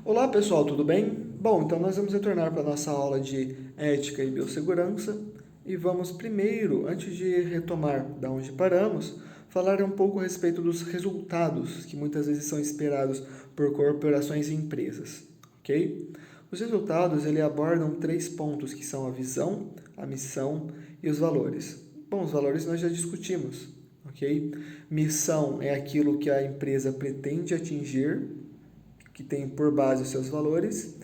Olá pessoal, tudo bem? Bom, então nós vamos retornar para a nossa aula de ética e biossegurança e vamos primeiro, antes de retomar da onde paramos, falar um pouco a respeito dos resultados que muitas vezes são esperados por corporações e empresas, ok? Os resultados ele abordam três pontos que são a visão, a missão e os valores. Bom, os valores nós já discutimos, ok? Missão é aquilo que a empresa pretende atingir, que tem por base os seus valores,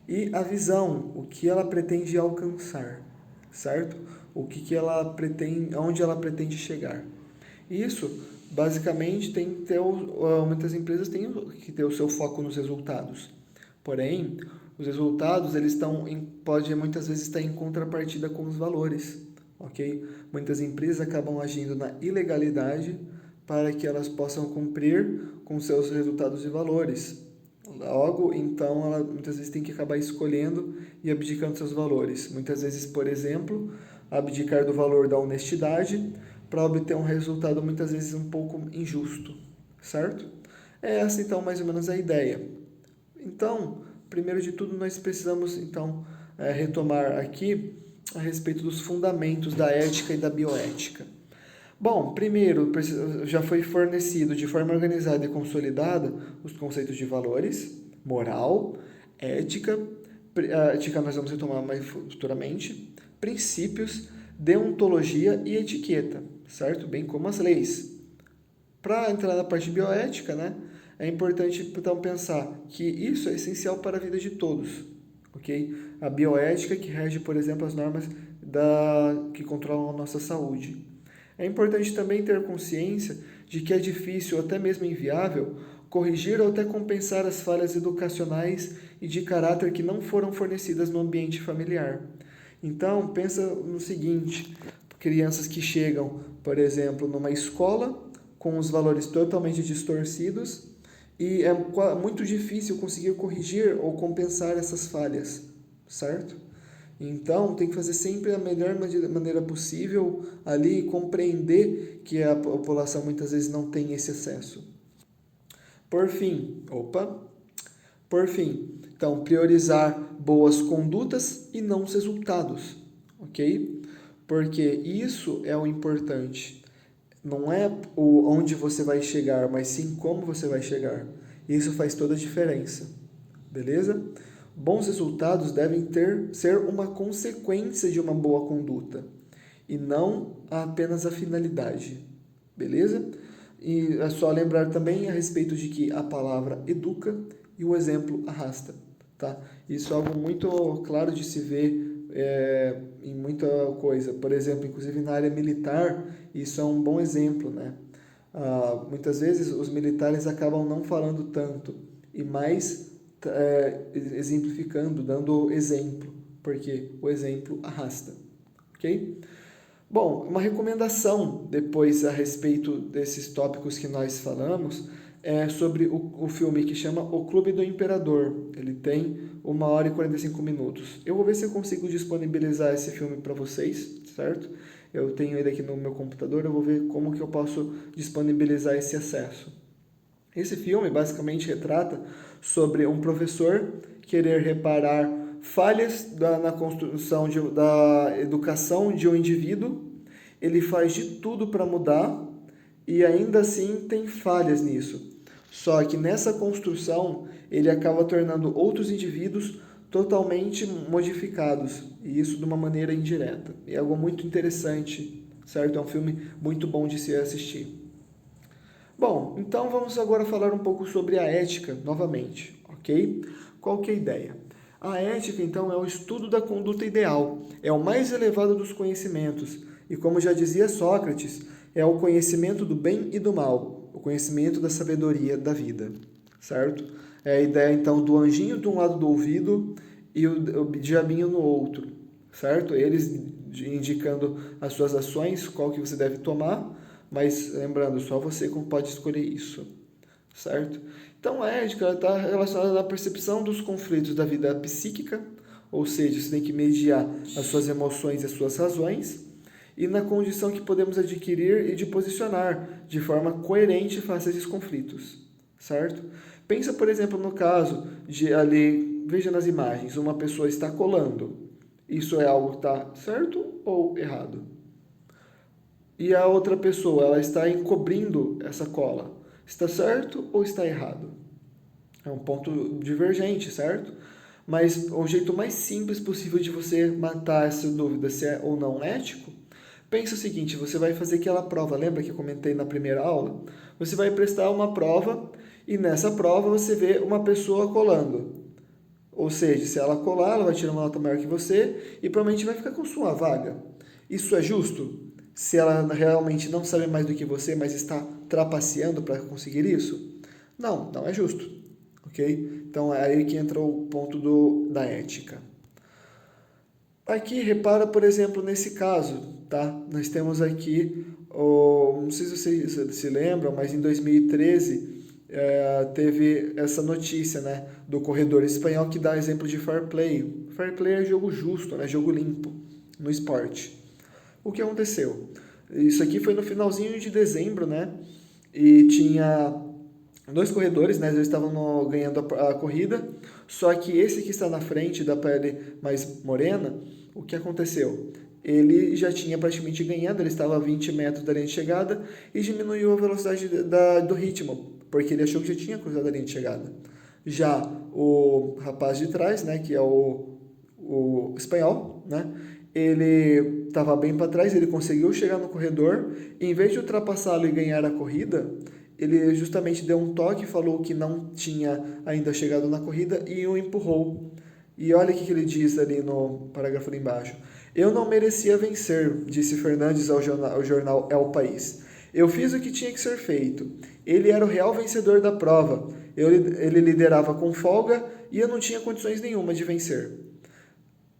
e a visão, o que ela pretende alcançar, certo? O que ela pretende, aonde ela pretende chegar. Isso, basicamente, tem que ter, muitas empresas têm que ter o seu foco nos resultados. Porém, os resultados, eles podem muitas vezes estar em contrapartida com os valores, ok? Muitas empresas acabam agindo na ilegalidade para que elas possam cumprir com seus resultados e valores. Logo, então, ela muitas vezes tem que acabar escolhendo e abdicando seus valores. Muitas vezes, por exemplo, abdicar do valor da honestidade para obter um resultado muitas vezes um pouco injusto, certo? É essa, então, mais ou menos a ideia. Então, primeiro de tudo, nós precisamos, então, retomar aqui a respeito dos fundamentos da ética e da bioética. Bom, primeiro, já foi fornecido de forma organizada e consolidada os conceitos de valores, moral, ética, ética nós vamos retomar mais futuramente, princípios, deontologia e etiqueta, certo? Bem como as leis. Para entrar na parte bioética, né, é importante então pensar que isso é essencial para a vida de todos, ok? A bioética que rege, por exemplo, as normas que controlam a nossa saúde. É importante também ter consciência de que é difícil ou até mesmo inviável corrigir ou até compensar as falhas educacionais e de caráter que não foram fornecidas no ambiente familiar. Então, pensa no seguinte, crianças que chegam, por exemplo, numa escola com os valores totalmente distorcidos e é muito difícil conseguir corrigir ou compensar essas falhas, certo? Então, tem que fazer sempre a melhor maneira possível ali e compreender que a população muitas vezes não tem esse acesso. Por fim, então, priorizar boas condutas e não os resultados, ok? Porque isso é o importante. Não é onde você vai chegar, mas sim como você vai chegar. Isso faz toda a diferença, beleza? Bons resultados devem ser uma consequência de uma boa conduta e não apenas a finalidade, beleza? E é só lembrar também a respeito de que a palavra educa e o exemplo arrasta, tá? Isso é algo muito claro de se ver em muita coisa. Por exemplo, inclusive na área militar, isso é um bom exemplo, né? Muitas vezes os militares acabam não falando tanto e mais exemplificando, dando exemplo, porque o exemplo arrasta, ok? Bom, uma recomendação depois a respeito desses tópicos que nós falamos é sobre o filme que chama O Clube do Imperador. Ele tem 1 hora e 45 minutos. Eu vou ver se eu consigo disponibilizar esse filme para vocês, certo? Eu tenho ele aqui no meu computador, eu vou ver como que eu posso disponibilizar esse acesso. Esse filme basicamente retrata sobre um professor querer reparar falhas na construção da educação de um indivíduo. Ele faz de tudo para mudar e ainda assim tem falhas nisso. Só que nessa construção ele acaba tornando outros indivíduos totalmente modificados, e isso de uma maneira indireta. É algo muito interessante, certo? É um filme muito bom de se assistir. Bom, então vamos agora falar um pouco sobre a ética novamente, ok? Qual que é a ideia? A ética, então, é o estudo da conduta ideal, é o mais elevado dos conhecimentos, e como já dizia Sócrates, é o conhecimento do bem e do mal, o conhecimento da sabedoria da vida, certo? É a ideia, então, do anjinho de um lado do ouvido e o diabinho no outro, certo? Eles indicando as suas ações, qual que você deve tomar, mas lembrando, só você pode escolher isso, certo? Então a ética está relacionada à percepção dos conflitos da vida psíquica, ou seja, você tem que mediar as suas emoções e as suas razões, e na condição que podemos adquirir e de posicionar de forma coerente face a esses conflitos, certo? Pensa, por exemplo, no caso de ali, veja nas imagens, uma pessoa está colando. Isso é algo que está certo ou errado? E a outra pessoa, ela está encobrindo essa cola. Está certo ou está errado? É um ponto divergente, certo? Mas o jeito mais simples possível de você matar essa dúvida se é ou não ético, pensa o seguinte, você vai fazer aquela prova, lembra que eu comentei na primeira aula? Você vai prestar uma prova e nessa prova você vê uma pessoa colando. Ou seja, se ela colar, ela vai tirar uma nota maior que você e provavelmente vai ficar com sua vaga. Isso é justo? Se ela realmente não sabe mais do que você, mas está trapaceando para conseguir isso? Não, não é justo. Ok? Então é aí que entra o ponto da ética. Aqui, repara, por exemplo, nesse caso, tá? Nós temos aqui, não sei se vocês se lembram, mas em 2013 teve essa notícia, né, do corredor espanhol que dá exemplo de fair play. Fair play é jogo justo, né, jogo limpo no esporte. O que aconteceu? Isso aqui foi no finalzinho de dezembro, né? E tinha dois corredores, né? Eles estavam ganhando a corrida, só que esse que está na frente, da pele mais morena, o que aconteceu? Ele já tinha praticamente ganhado, ele estava a 20 metros da linha de chegada e diminuiu a velocidade do ritmo, porque ele achou que já tinha cruzado a linha de chegada. Já o rapaz de trás, né, que é o espanhol, né, ele estava bem para trás, ele conseguiu chegar no corredor, e em vez de ultrapassá-lo e ganhar a corrida, ele justamente deu um toque, falou que não tinha ainda chegado na corrida e o empurrou. E olha o que ele diz ali no parágrafo ali embaixo. Eu não merecia vencer, disse Fernandes ao jornal El País. Eu fiz o que tinha que ser feito. Ele era o real vencedor da prova. Ele liderava com folga e eu não tinha condições nenhuma de vencer.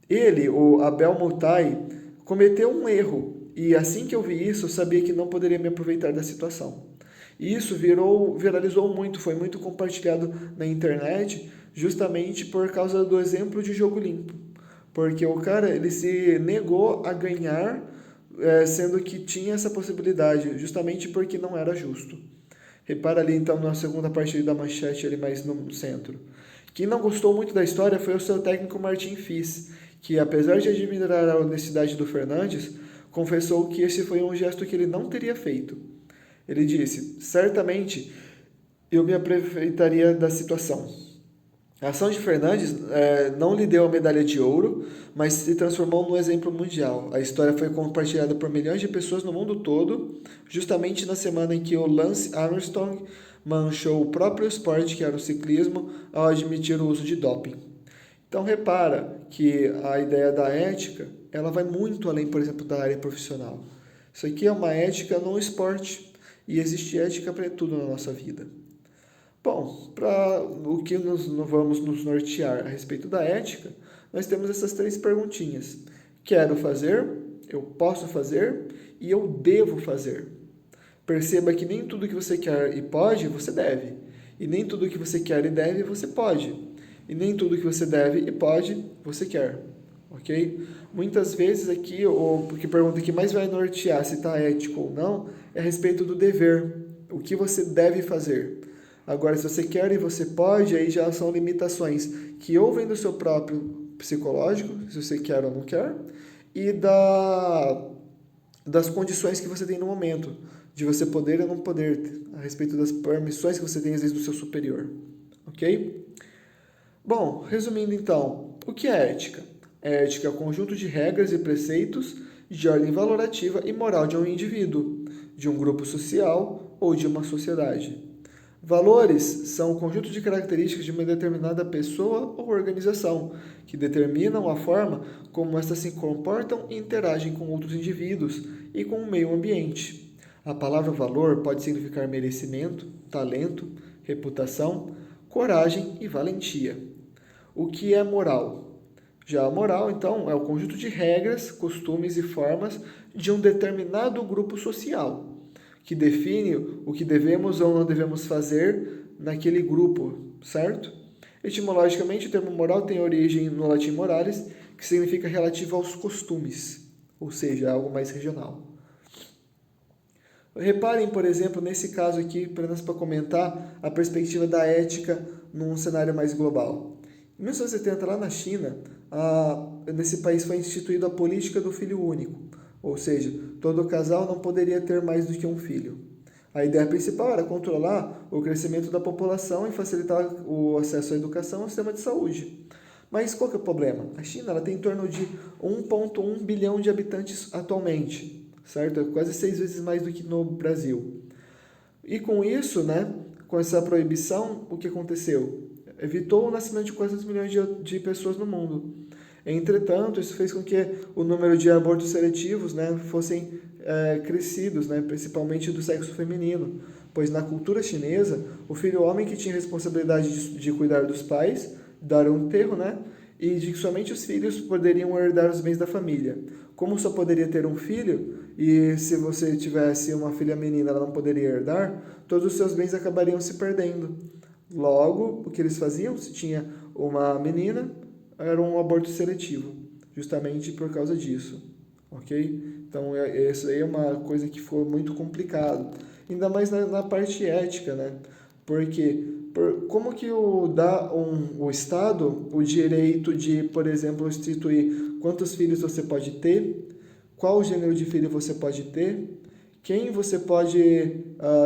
Ele, o Abel Multai, cometeu um erro e assim que eu vi isso, eu sabia que não poderia me aproveitar da situação. E isso viralizou muito, foi muito compartilhado na internet, justamente por causa do exemplo de jogo limpo. Porque o cara, ele se negou a ganhar, sendo que tinha essa possibilidade, justamente porque não era justo. Repara ali, então, na segunda parte da manchete, ali mais no centro. Quem não gostou muito da história foi o seu técnico Martim Fis, que, apesar de admirar a honestidade do Fernandes, confessou que esse foi um gesto que ele não teria feito. Ele disse, certamente eu me aproveitaria da situação. A ação de Fernandes não lhe deu a medalha de ouro, mas se transformou num exemplo mundial. A história foi compartilhada por milhões de pessoas no mundo todo, justamente na semana em que o Lance Armstrong manchou o próprio esporte, que era o ciclismo, ao admitir o uso de doping. Então repara que a ideia da ética, ela vai muito além, por exemplo, da área profissional. Isso aqui é uma ética no esporte e existe ética para tudo na nossa vida. Bom, para o que nós vamos nos nortear a respeito da ética, nós temos essas três perguntinhas. Quero fazer, eu posso fazer e eu devo fazer. Perceba que nem tudo que você quer e pode, você deve. E nem tudo que você quer e deve, você pode. E nem tudo que você deve e pode, você quer. Ok? Muitas vezes aqui, o que pergunta que mais vai nortear se está ético ou não, é a respeito do dever. O que você deve fazer. Agora, se você quer e você pode, aí já são limitações que ou vem do seu próprio psicológico, se você quer ou não quer, e das condições que você tem no momento, de você poder ou não poder, a respeito das permissões que você tem, às vezes, do seu superior. Ok? Bom, resumindo então, o que é ética? Ética é o conjunto de regras e preceitos de ordem valorativa e moral de um indivíduo, de um grupo social ou de uma sociedade. Valores são o conjunto de características de uma determinada pessoa ou organização, que determinam a forma como estas se comportam e interagem com outros indivíduos e com o meio ambiente. A palavra valor pode significar merecimento, talento, reputação, coragem e valentia. O que é moral? Já a moral, então, é o conjunto de regras, costumes e formas de um determinado grupo social, que define o que devemos ou não devemos fazer naquele grupo, certo? Etimologicamente, o termo moral tem origem no latim moralis, que significa relativo aos costumes, ou seja, algo mais regional. Reparem, por exemplo, nesse caso aqui, apenas para comentar a perspectiva da ética num cenário mais global. Em 1970, lá na China, nesse país foi instituída a política do filho único, ou seja, todo casal não poderia ter mais do que um filho. A ideia principal era controlar o crescimento da população e facilitar o acesso à educação e ao sistema de saúde. Mas qual que é o problema? A China ela tem em torno de 1,1 bilhão de habitantes atualmente, certo? É quase 6 vezes mais do que no Brasil. E com isso, né, com essa proibição, o que aconteceu? Evitou o nascimento de 400 milhões de pessoas no mundo. Entretanto, isso fez com que o número de abortos seletivos, né, fossem crescidos, né, principalmente do sexo feminino, pois na cultura chinesa, o filho homem que tinha responsabilidade de cuidar dos pais, dar um enterro, né, e de que somente os filhos poderiam herdar os bens da família. Como só poderia ter um filho, e se você tivesse uma filha menina, ela não poderia herdar, todos os seus bens acabariam se perdendo. Logo, o que eles faziam, se tinha uma menina, era um aborto seletivo, justamente por causa disso, ok? Então, isso aí é uma coisa que foi muito complicado, ainda mais na parte ética, né? Porque como que o Estado o direito de, por exemplo, instituir quantos filhos você pode ter, qual gênero de filho você pode ter, quem você pode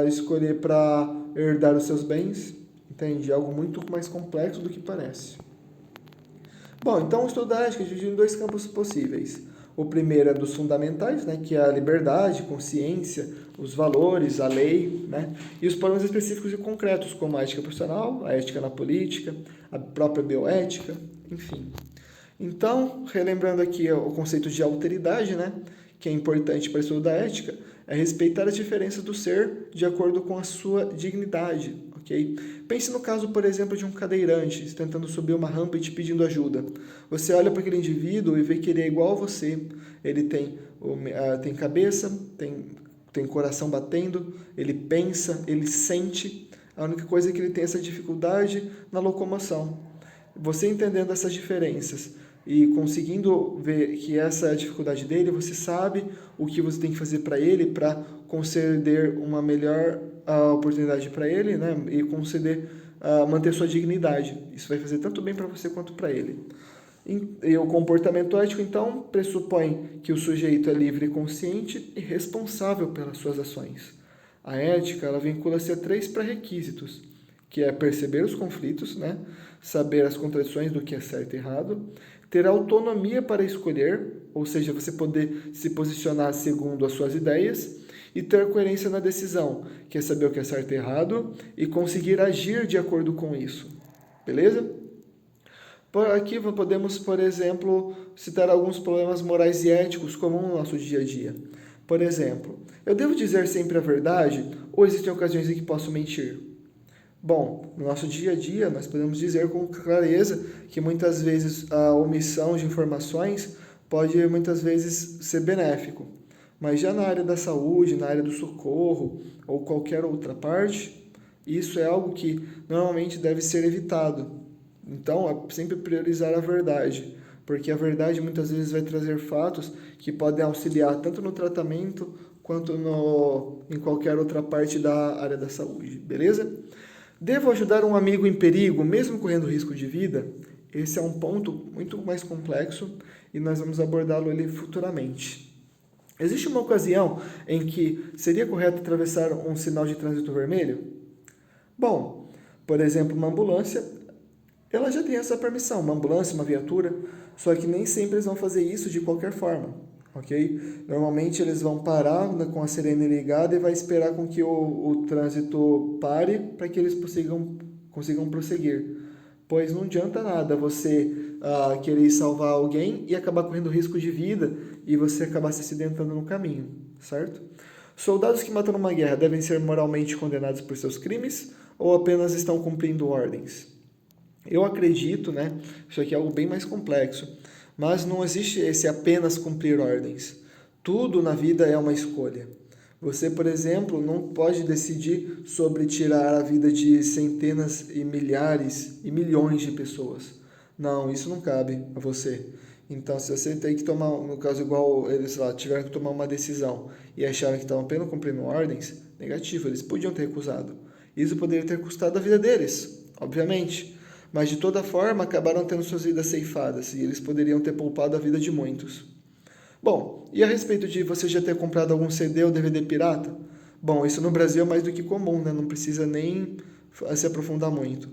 escolher para herdar os seus bens, entende? Algo muito mais complexo do que parece. Bom, então o estudo da ética é dividido em 2 campos possíveis. O primeiro é dos fundamentais, né, que é a liberdade, consciência, os valores, a lei, né, e os problemas específicos e concretos, como a ética profissional, a ética na política, a própria bioética, enfim. Então, relembrando aqui o conceito de alteridade, né, que é importante para o estudo da ética, é respeitar as diferenças do ser de acordo com a sua dignidade, ok? Pense no caso, por exemplo, de um cadeirante tentando subir uma rampa e te pedindo ajuda. Você olha para aquele indivíduo e vê que ele é igual a você. Ele tem cabeça, tem coração batendo, ele pensa, ele sente. A única coisa é que ele tem essa dificuldade na locomoção. Você entendendo essas diferenças e conseguindo ver que essa é a dificuldade dele, você sabe o que você tem que fazer para ele para conceder uma melhor oportunidade para ele, né? E conceder, manter sua dignidade. Isso vai fazer tanto bem para você quanto para ele. E o comportamento ético, então, pressupõe que o sujeito é livre, consciente e responsável pelas suas ações. A ética, ela vincula-se a 3 pré-requisitos, que é perceber os conflitos, né? Saber as contradições do que é certo e errado, ter autonomia para escolher, ou seja, você poder se posicionar segundo as suas ideias, e ter coerência na decisão, que é saber o que é certo e errado, e conseguir agir de acordo com isso. Beleza? Aqui podemos, por exemplo, citar alguns problemas morais e éticos comuns no nosso dia a dia. Por exemplo, eu devo dizer sempre a verdade ou existem ocasiões em que posso mentir? Bom, no nosso dia a dia, nós podemos dizer com clareza que muitas vezes a omissão de informações pode muitas vezes ser benéfico. Mas já na área da saúde, na área do socorro ou qualquer outra parte, isso é algo que normalmente deve ser evitado. Então, é sempre priorizar a verdade, porque a verdade muitas vezes vai trazer fatos que podem auxiliar tanto no tratamento quanto em qualquer outra parte da área da saúde, beleza? Devo ajudar um amigo em perigo, mesmo correndo risco de vida? Esse é um ponto muito mais complexo e nós vamos abordá-lo ali futuramente. Existe uma ocasião em que seria correto atravessar um sinal de trânsito vermelho? Bom, por exemplo, uma ambulância, ela já tem essa permissão, uma ambulância, uma viatura, só que nem sempre eles vão fazer isso de qualquer forma, ok? Normalmente eles vão parar com a sirene ligada e vai esperar com que o trânsito pare para que eles consigam prosseguir. Pois não adianta nada você querer salvar alguém e acabar correndo risco de vida e você acabar se acidentando no caminho, certo? Soldados que matam numa guerra devem ser moralmente condenados por seus crimes ou apenas estão cumprindo ordens? Eu acredito, né? Isso aqui é algo bem mais complexo, mas não existe esse apenas cumprir ordens. Tudo na vida é uma escolha. Você, por exemplo, não pode decidir sobre tirar a vida de centenas e milhares e milhões de pessoas. Não, isso não cabe a você. Então, se você tem que tomar, no caso igual eles lá, tiveram que tomar uma decisão e acharam que estavam apenas cumprindo ordens, negativo, eles podiam ter recusado. Isso poderia ter custado a vida deles, obviamente. Mas, de toda forma, acabaram tendo suas vidas ceifadas e eles poderiam ter poupado a vida de muitos. Bom, e a respeito de você já ter comprado algum CD ou DVD pirata? Bom, isso no Brasil é mais do que comum, né? Não precisa nem se aprofundar muito.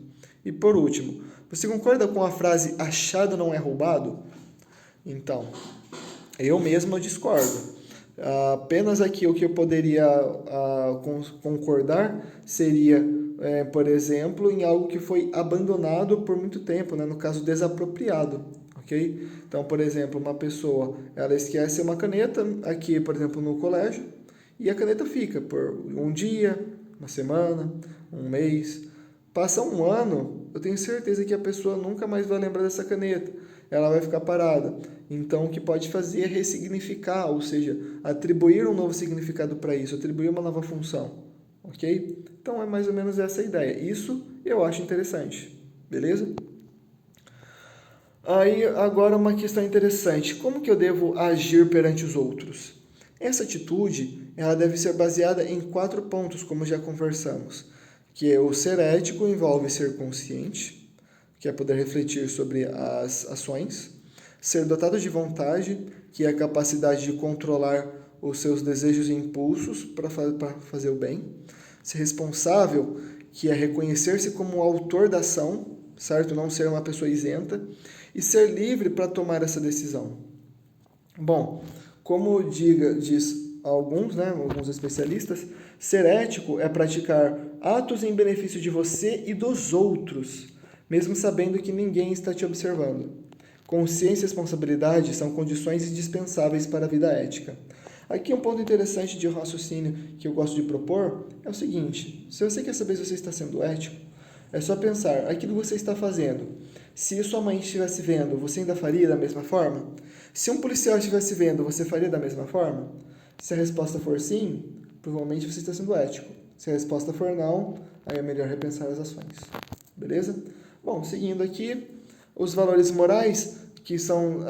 E por último, você concorda com a frase achado não é roubado? Então, eu mesmo discordo. Apenas aqui o que eu poderia concordar seria, por exemplo, em algo que foi abandonado por muito tempo, né? No caso, desapropriado. Ok? Então, por exemplo, uma pessoa ela esquece uma caneta aqui, por exemplo, no colégio, e a caneta fica por um dia, uma semana, um mês. Passa um ano, eu tenho certeza que a pessoa nunca mais vai lembrar dessa caneta. Ela vai ficar parada. Então, o que pode fazer é ressignificar, ou seja, atribuir um novo significado para isso, atribuir uma nova função. Ok? Então, é mais ou menos essa a ideia. Isso eu acho interessante. Beleza? Aí, agora uma questão interessante. Como que eu devo agir perante os outros? Essa atitude, ela deve ser baseada em 4 pontos, como já conversamos. Que é o ser ético envolve ser consciente, que é poder refletir sobre as ações. Ser dotado de vontade, que é a capacidade de controlar os seus desejos e impulsos para fazer o bem. Ser responsável, que é reconhecer-se como o autor da ação, certo? Não ser uma pessoa isenta. E ser livre para tomar essa decisão. Bom, como diz alguns, né, alguns especialistas, ser ético é praticar atos em benefício de você e dos outros, mesmo sabendo que ninguém está te observando. Consciência e responsabilidade são condições indispensáveis para a vida ética. Aqui um ponto interessante de raciocínio que eu gosto de propor é o seguinte: se você quer saber se você está sendo ético, é só pensar aquilo que você está fazendo. Se sua mãe estivesse vendo, você ainda faria da mesma forma? Se um policial estivesse vendo, você faria da mesma forma? Se a resposta for sim, provavelmente você está sendo ético. Se a resposta for não, aí é melhor repensar as ações. Beleza? Bom, seguindo aqui, os valores morais que estão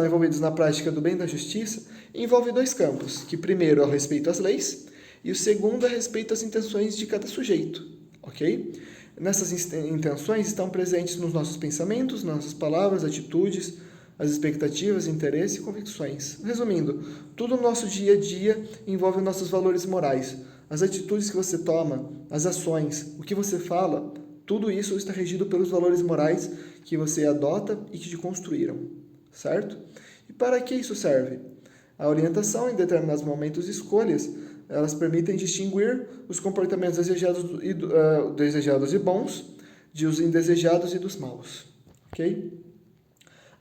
envolvidos na prática do bem e da justiça envolvem 2 campos, que primeiro é o respeito às leis e o segundo é respeito às intenções de cada sujeito, ok? Nessas intenções estão presentes nos nossos pensamentos, nossas palavras, atitudes, as expectativas, interesses e convicções. Resumindo, tudo no nosso dia a dia envolve nossos valores morais. As atitudes que você toma, as ações, o que você fala, tudo isso está regido pelos valores morais que você adota e que te construíram, certo? E para que isso serve? A orientação em determinados momentos e escolhas, elas permitem distinguir os comportamentos desejados e bons dos indesejados e dos maus, ok?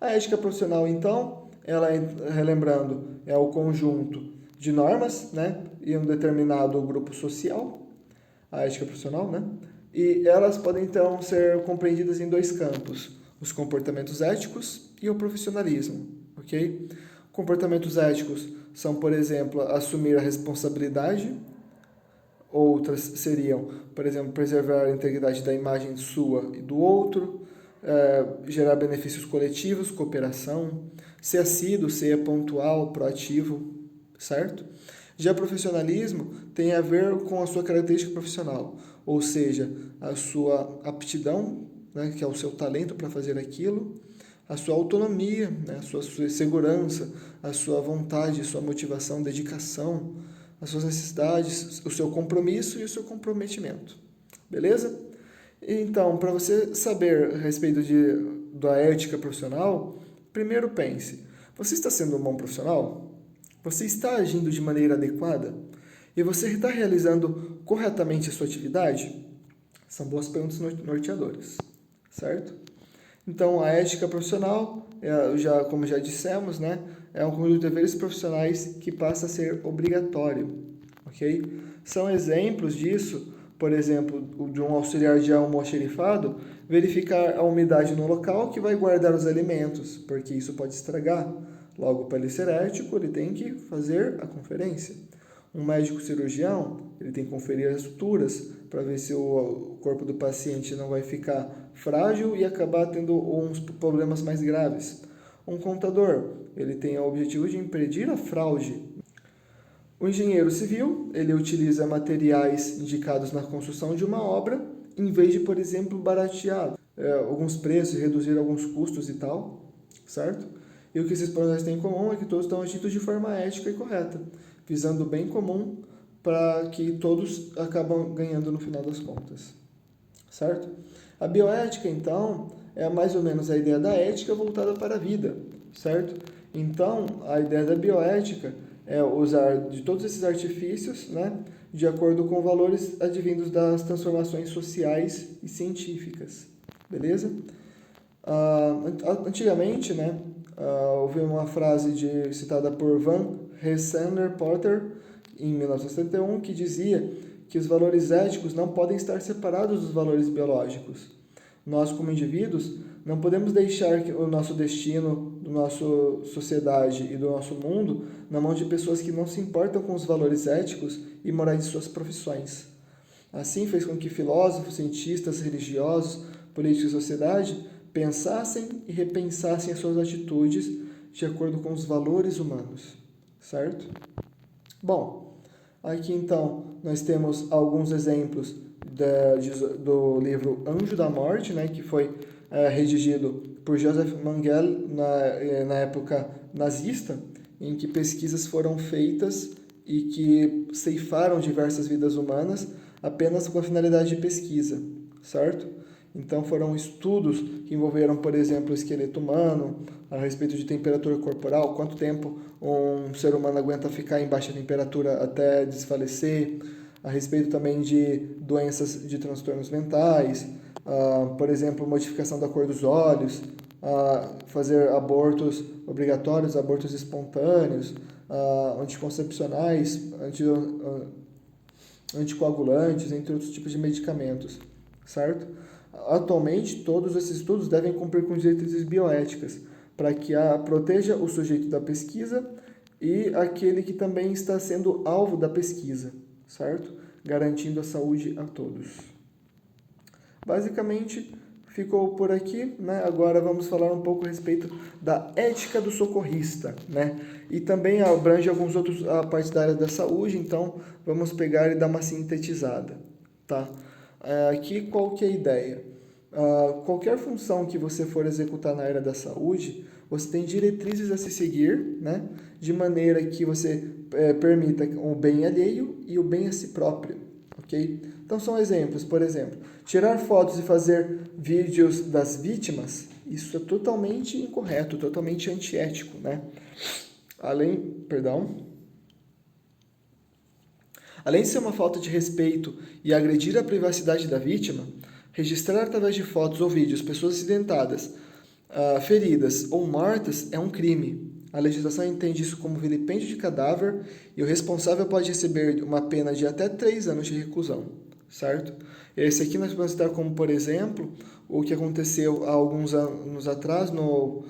A ética profissional, então, ela, relembrando, é o conjunto de normas, né, e um determinado grupo social, a ética profissional, né, e elas podem, então, ser compreendidas em 2 campos, os comportamentos éticos e o profissionalismo, ok? Comportamentos éticos são, por exemplo, assumir a responsabilidade. Outras seriam, por exemplo, preservar a integridade da imagem sua e do outro, gerar benefícios coletivos, cooperação, ser assíduo, ser pontual, proativo, certo? Já profissionalismo tem a ver com a sua característica profissional, ou seja, a sua aptidão, né, que é o seu talento para fazer aquilo, a sua autonomia, né, a sua segurança, a sua vontade, a sua motivação, dedicação, as suas necessidades, o seu compromisso e o seu comprometimento. Beleza? Então, para você saber a respeito da ética profissional, primeiro pense: você está sendo um bom profissional? Você está agindo de maneira adequada? E você está realizando corretamente a sua atividade? São boas perguntas norteadoras, certo? Então, a ética profissional, como já dissemos, né, é um conjunto de deveres profissionais que passa a ser obrigatório, ok? São exemplos disso, por exemplo, de um auxiliar de almoxerifado verificar a umidade no local que vai guardar os alimentos, porque isso pode estragar. Logo, para ele ser ético, ele tem que fazer a conferência. Um médico cirurgião, ele tem que conferir as suturas para ver se o corpo do paciente não vai ficar frágil e acabar tendo uns problemas mais graves. Um contador, ele tem o objetivo de impedir a fraude. O engenheiro civil, ele utiliza materiais indicados na construção de uma obra, em vez de, por exemplo, baratear alguns preços, reduzir alguns custos e tal, certo? E o que esses profissionais têm em comum é que todos estão agindo de forma ética e correta, visando o bem comum para que todos acabam ganhando no final das contas, certo? A bioética, então, é mais ou menos a ideia da ética voltada para a vida, certo? Então, a ideia da bioética é usar de todos esses artifícios, né, de acordo com valores advindos das transformações sociais e científicas, beleza? Antigamente, né, houve uma frase citada por Van Rensselaer Potter, em 1971, que dizia que os valores éticos não podem estar separados dos valores biológicos. Nós, como indivíduos, não podemos deixar o nosso destino, da nossa sociedade e do nosso mundo na mão de pessoas que não se importam com os valores éticos e morais de suas profissões. Assim, fez com que filósofos, cientistas, religiosos, políticos e sociedade pensassem e repensassem as suas atitudes de acordo com os valores humanos, certo? Bom, aqui então nós temos alguns exemplos do livro Anjo da Morte, né, que foi redigido por Joseph Mengele na época nazista, em que pesquisas foram feitas e que ceifaram diversas vidas humanas apenas com a finalidade de pesquisa, certo? Então foram estudos que envolveram, por exemplo, o esqueleto humano, a respeito de temperatura corporal, quanto tempo um ser humano aguenta ficar em baixa temperatura até desfalecer, a respeito também de doenças de transtornos mentais, por exemplo, modificação da cor dos olhos, fazer abortos obrigatórios, abortos espontâneos, anticoncepcionais, anticoagulantes, entre outros tipos de medicamentos, certo? Atualmente, todos esses estudos devem cumprir com diretrizes bioéticas, para que proteja o sujeito da pesquisa e aquele que também está sendo alvo da pesquisa, certo? Garantindo a saúde a todos. Basicamente, ficou por aqui, né? Agora vamos falar um pouco a respeito da ética do socorrista, né? E também abrange alguns outros a parte da área da saúde, então vamos pegar e dar uma sintetizada, tá? Aqui qual que é a ideia? Qualquer função que você for executar na área da saúde, você tem diretrizes a se seguir, né? De maneira que você permita o bem alheio e o bem a si próprio, ok? Então são exemplos, por exemplo, tirar fotos e fazer vídeos das vítimas, isso é totalmente incorreto, totalmente antiético, né? Além de ser uma falta de respeito e agredir a privacidade da vítima, registrar através de fotos ou vídeos pessoas acidentadas, feridas ou mortas é um crime. A legislação entende isso como vilipêndio de cadáver e o responsável pode receber uma pena de até 3 anos de reclusão, certo? Esse aqui nós podemos citar como, por exemplo, o que aconteceu há alguns anos atrás no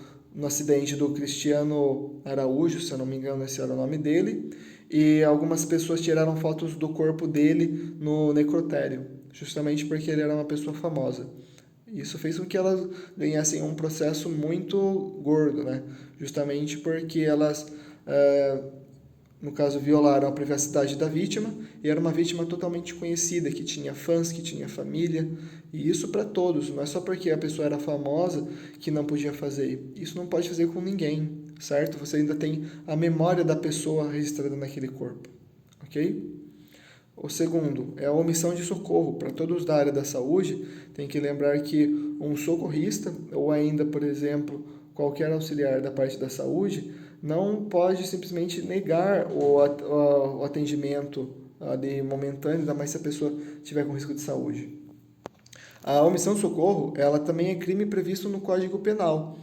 acidente do Cristiano Araújo, se eu não me engano esse era o nome dele, e algumas pessoas tiraram fotos do corpo dele no necrotério, justamente porque ele era uma pessoa famosa. Isso fez com que elas ganhassem um processo muito gordo, né? Justamente porque elas, no caso, violaram a privacidade da vítima, e era uma vítima totalmente conhecida, que tinha fãs, que tinha família, e isso para todos, não é só porque a pessoa era famosa que não podia fazer. Isso não pode fazer com ninguém, certo? Você ainda tem a memória da pessoa registrada naquele corpo, ok? O segundo é a omissão de socorro. Para todos da área da saúde, tem que lembrar que um socorrista, ou ainda, por exemplo, qualquer auxiliar da parte da saúde, não pode simplesmente negar o atendimento ali momentâneo, ainda mais se a pessoa estiver com risco de saúde. A omissão de socorro, ela também é crime previsto no Código Penal.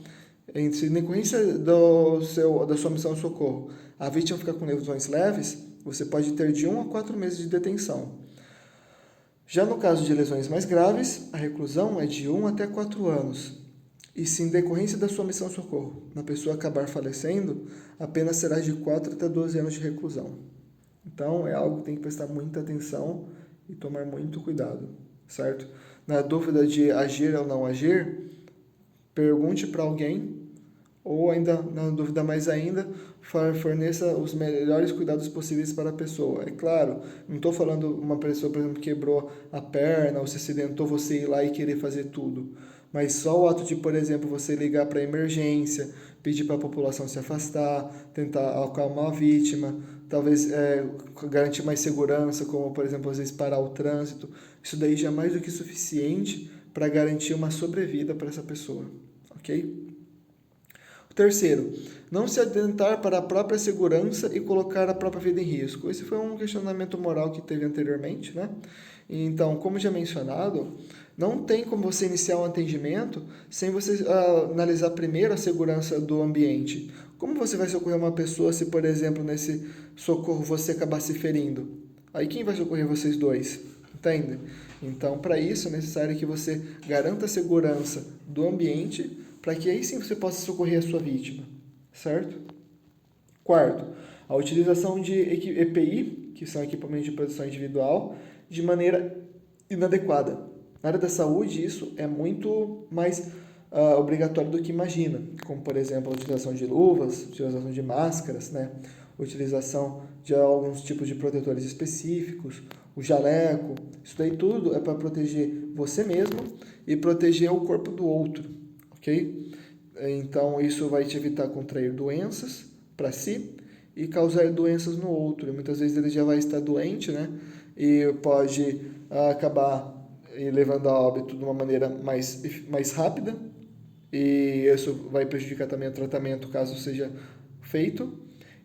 Em decorrência da sua omissão de socorro, a vítima ficar com lesões leves, você pode ter de 1 a 4 meses de detenção. Já no caso de lesões mais graves, a reclusão é de 1 até 4 anos. E se em decorrência da sua omissão de socorro, a pessoa acabar falecendo, a pena será de 4 até 12 anos de reclusão. Então, é algo que tem que prestar muita atenção e tomar muito cuidado, certo? Na dúvida de agir ou não agir, pergunte para alguém, Ou ainda, na dúvida mais ainda, forneça os melhores cuidados possíveis para a pessoa. É claro, não estou falando uma pessoa, por exemplo, que quebrou a perna ou se acidentou, você ir lá e querer fazer tudo. Mas só o ato de, por exemplo, você ligar para a emergência, pedir para a população se afastar, tentar acalmar a vítima, talvez garantir mais segurança, como, por exemplo, às vezes parar o trânsito. Isso daí já é mais do que suficiente para garantir uma sobrevida para essa pessoa, ok? O terceiro, não se atentar para a própria segurança e colocar a própria vida em risco. Esse foi um questionamento moral que teve anteriormente, né? Então, como já mencionado, não tem como você iniciar um atendimento sem você analisar primeiro a segurança do ambiente. Como você vai socorrer uma pessoa se, por exemplo, nesse socorro você acabar se ferindo? Aí quem vai socorrer vocês dois? Entende? Então, para isso é necessário que você garanta a segurança do ambiente para que aí sim você possa socorrer a sua vítima, certo? Quarto, a utilização de EPI, que são equipamentos de proteção individual, de maneira inadequada. Na área da saúde, isso é muito mais obrigatório do que imagina, como, por exemplo, a utilização de luvas, utilização de máscaras, né? Utilização de alguns tipos de protetores específicos, o jaleco, isso daí tudo é para proteger você mesmo e proteger o corpo do outro, ok? Então, isso vai te evitar contrair doenças para si e causar doenças no outro. E muitas vezes ele já vai estar doente, né? E pode acabar levando a óbito de uma maneira mais rápida. E isso vai prejudicar também o tratamento, caso seja feito.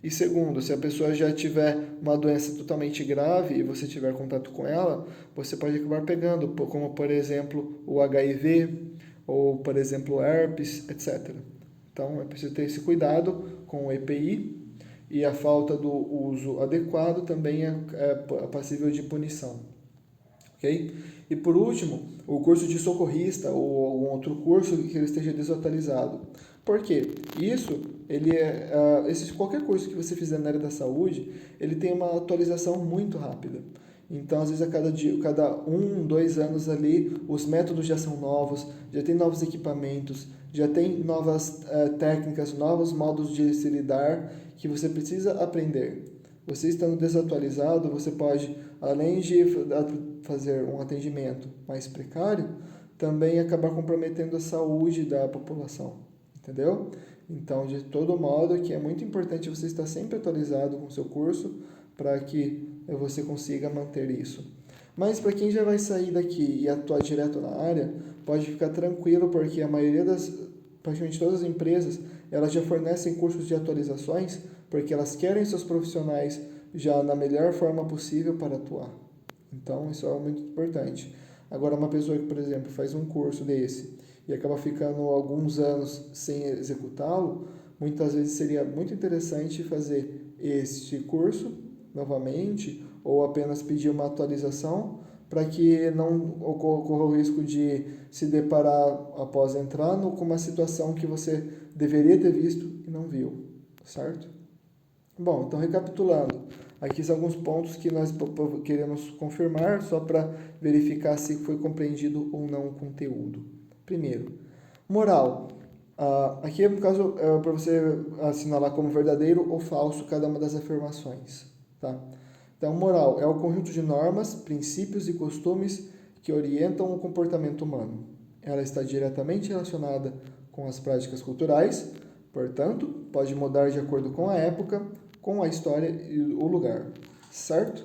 E segundo, se a pessoa já tiver uma doença totalmente grave e você tiver contato com ela, você pode acabar pegando, como por exemplo o HIV, ou por exemplo herpes, etc. Então é preciso ter esse cuidado com o EPI e a falta do uso adequado também é passível de punição. Ok? E por último, o curso de socorrista ou algum outro curso que ele esteja desatualizado. Por quê? Isso, qualquer curso que você fizer na área da saúde, ele tem uma atualização muito rápida. Então, às vezes, cada 2 anos ali, os métodos já são novos, já tem novos equipamentos, já tem novas técnicas, novos modos de se lidar que você precisa aprender. Você estando desatualizado, você pode, além de fazer um atendimento mais precário, também acabar comprometendo a saúde da população, entendeu? Então, de todo modo, que é muito importante você estar sempre atualizado com o seu curso para que você consiga manter isso. Mas para quem já vai sair daqui e atuar direto na área, pode ficar tranquilo, porque a maioria praticamente todas as empresas, elas já fornecem cursos de atualizações, porque elas querem seus profissionais já na melhor forma possível para atuar. Então, isso é muito importante. Agora, uma pessoa que, por exemplo, faz um curso desse e acaba ficando alguns anos sem executá-lo, muitas vezes seria muito interessante fazer este curso novamente ou apenas pedir uma atualização para que não ocorra o risco de se deparar após entrar com uma situação que você deveria ter visto e não viu, certo? Bom, então recapitulando, aqui são alguns pontos que nós queremos confirmar só para verificar se foi compreendido ou não o conteúdo. Primeiro, moral. Aqui, no caso, é para você assinalar como verdadeiro ou falso cada uma das afirmações. Tá? Então, moral é o conjunto de normas, princípios e costumes que orientam o comportamento humano. Ela está diretamente relacionada com as práticas culturais, portanto, pode mudar de acordo com a época, com a história e o lugar, certo?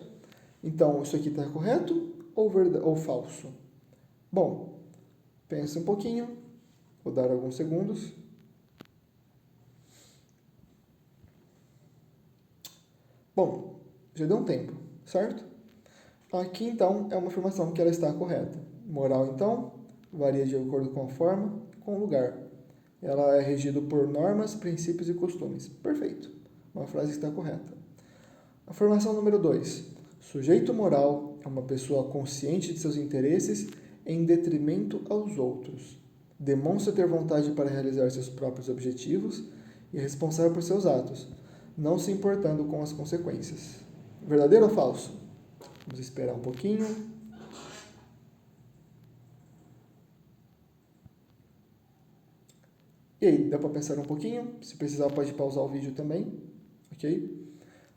Então, isso aqui está correto ou falso? Bom, pense um pouquinho, vou dar alguns segundos. Bom, já deu um tempo, certo? Aqui, então, é uma afirmação que ela está correta. Moral, então, varia de acordo com a forma, com o lugar. Ela é regida por normas, princípios e costumes. Perfeito. Uma frase que está correta. Afirmação número 2. Sujeito moral é uma pessoa consciente de seus interesses em detrimento aos outros. Demonstra ter vontade para realizar seus próprios objetivos e é responsável por seus atos, não se importando com as consequências. Verdadeiro ou falso? Vamos esperar um pouquinho. E aí, dá para pensar um pouquinho? Se precisar, pode pausar o vídeo também, ok?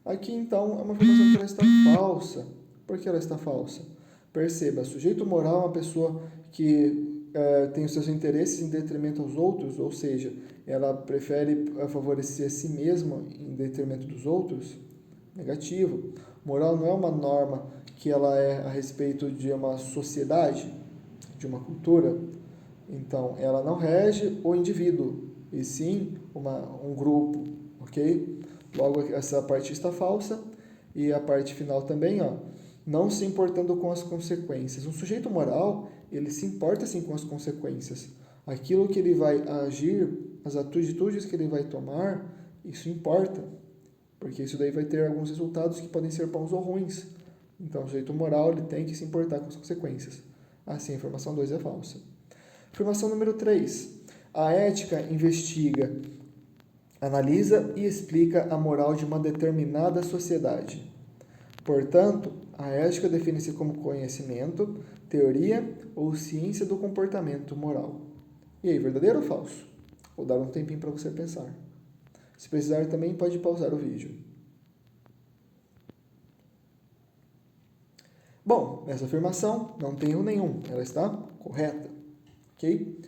Aqui, então, é uma afirmação que ela está falsa. Por que ela está falsa? Perceba, sujeito moral é uma pessoa que tem os seus interesses em detrimento aos outros, ou seja, ela prefere favorecer a si mesma em detrimento dos outros. Negativo. Moral não é uma norma que ela é a respeito de uma sociedade, de uma cultura. Então, ela não rege o indivíduo, e sim um grupo, ok? Logo, essa parte está falsa. E a parte final também, ó, não se importando com as consequências. Um sujeito moral, ele se importa sim com as consequências. Aquilo que ele vai agir, as atitudes que ele vai tomar, isso importa. Porque isso daí vai ter alguns resultados que podem ser bons ou ruins. Então, o sujeito moral, ele tem que se importar com as consequências. Assim, a informação 2 é falsa. Afirmação número 3. A ética investiga, analisa e explica a moral de uma determinada sociedade. Portanto, a ética define-se como conhecimento, teoria ou ciência do comportamento moral. E aí, verdadeiro ou falso? Vou dar um tempinho para você pensar. Se precisar, também pode pausar o vídeo. Bom, essa afirmação não tem erro nenhum, ela está correta. Ok?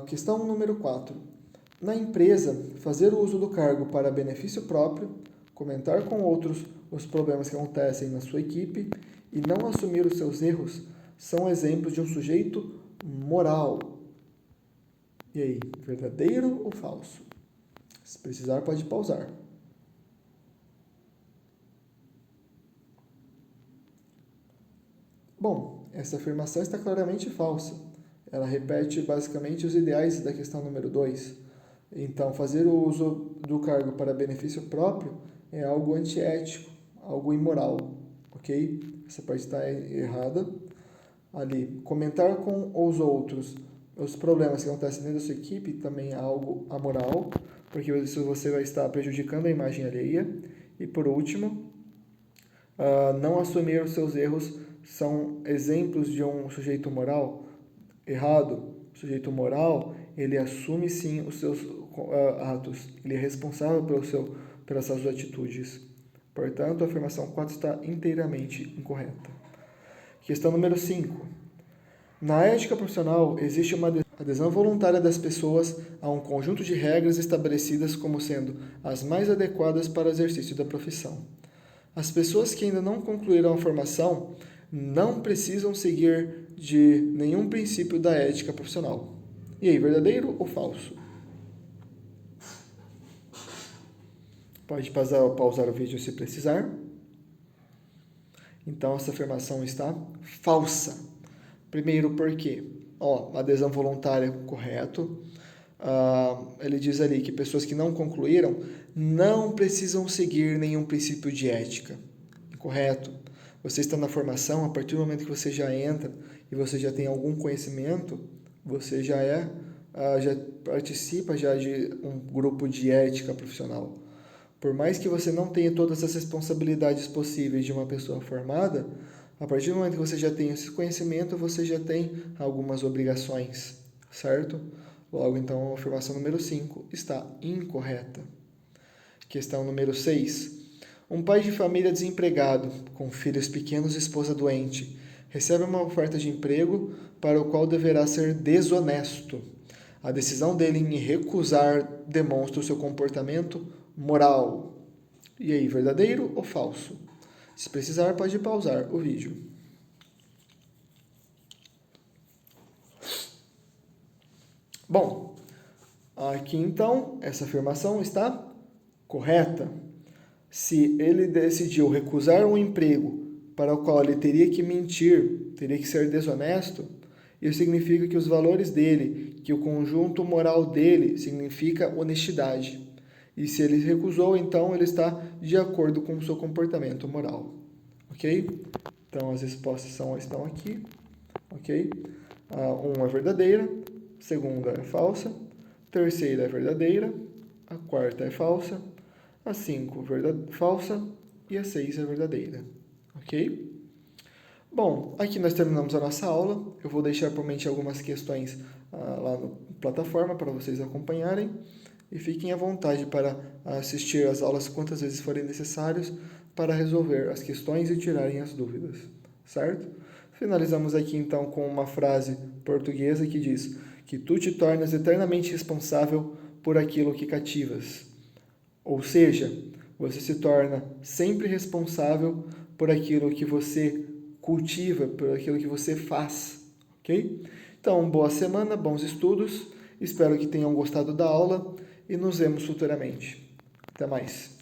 Questão número 4. Na empresa, fazer o uso do cargo para benefício próprio, comentar com outros os problemas que acontecem na sua equipe e não assumir os seus erros são exemplos de um sujeito moral. E aí, verdadeiro ou falso? Se precisar, pode pausar. Bom, essa afirmação está claramente falsa. Ela repete basicamente os ideais da questão número 2. Então, fazer o uso do cargo para benefício próprio é algo antiético, algo imoral, ok? Essa parte está errada. Ali, comentar com os outros os problemas que acontecem dentro da sua equipe também é algo amoral, porque isso você vai estar prejudicando a imagem alheia. E por último, não assumir os seus erros são exemplos de um sujeito moral errado. O sujeito moral, ele assume sim os seus atos, ele é responsável pelas suas atitudes. Portanto, a afirmação 4 está inteiramente incorreta. Questão número 5. Na ética profissional, existe uma adesão voluntária das pessoas a um conjunto de regras estabelecidas como sendo as mais adequadas para o exercício da profissão. As pessoas que ainda não concluíram a formação não precisam seguir de nenhum princípio da ética profissional. E aí, verdadeiro ou falso? Pode pausar o vídeo se precisar. Então, essa afirmação está falsa. Primeiro, por quê? Adesão voluntária, correto. Ele diz ali que pessoas que não concluíram não precisam seguir nenhum princípio de ética. Incorreto. Você está na formação, a partir do momento que você já entra e você já tem algum conhecimento, você já participa já de um grupo de ética profissional. Por mais que você não tenha todas as responsabilidades possíveis de uma pessoa formada, a partir do momento que você já tem esse conhecimento, você já tem algumas obrigações, certo? Logo, então, a afirmação número 5 está incorreta. Questão número 6. Um pai de família desempregado, com filhos pequenos e esposa doente, recebe uma oferta de emprego para o qual deverá ser desonesto. A decisão dele em recusar demonstra o seu comportamento moral. E aí, verdadeiro ou falso? Se precisar, pode pausar o vídeo. Bom, aqui então, essa afirmação está correta. Se ele decidiu recusar um emprego para o qual ele teria que mentir, teria que ser desonesto, isso significa que os valores dele, que o conjunto moral dele significa honestidade. E se ele recusou, então ele está de acordo com o seu comportamento moral. Ok? Então as respostas estão aqui. Ok? A 1 é verdadeira, a segunda é falsa, a terceira é verdadeira, a quarta é falsa, a 5 falsa e a 6 é verdadeira. Ok? Bom, aqui nós terminamos a nossa aula. Eu vou deixar por mente algumas questões lá na plataforma para vocês acompanharem. E fiquem à vontade para assistir às aulas quantas vezes forem necessários para resolver as questões e tirarem as dúvidas, certo? Finalizamos aqui então com uma frase portuguesa que diz que tu te tornas eternamente responsável por aquilo que cativas. Ou seja, você se torna sempre responsável por aquilo que você cultiva, por aquilo que você faz, ok? Então, boa semana, bons estudos, espero que tenham gostado da aula e nos vemos futuramente. Até mais.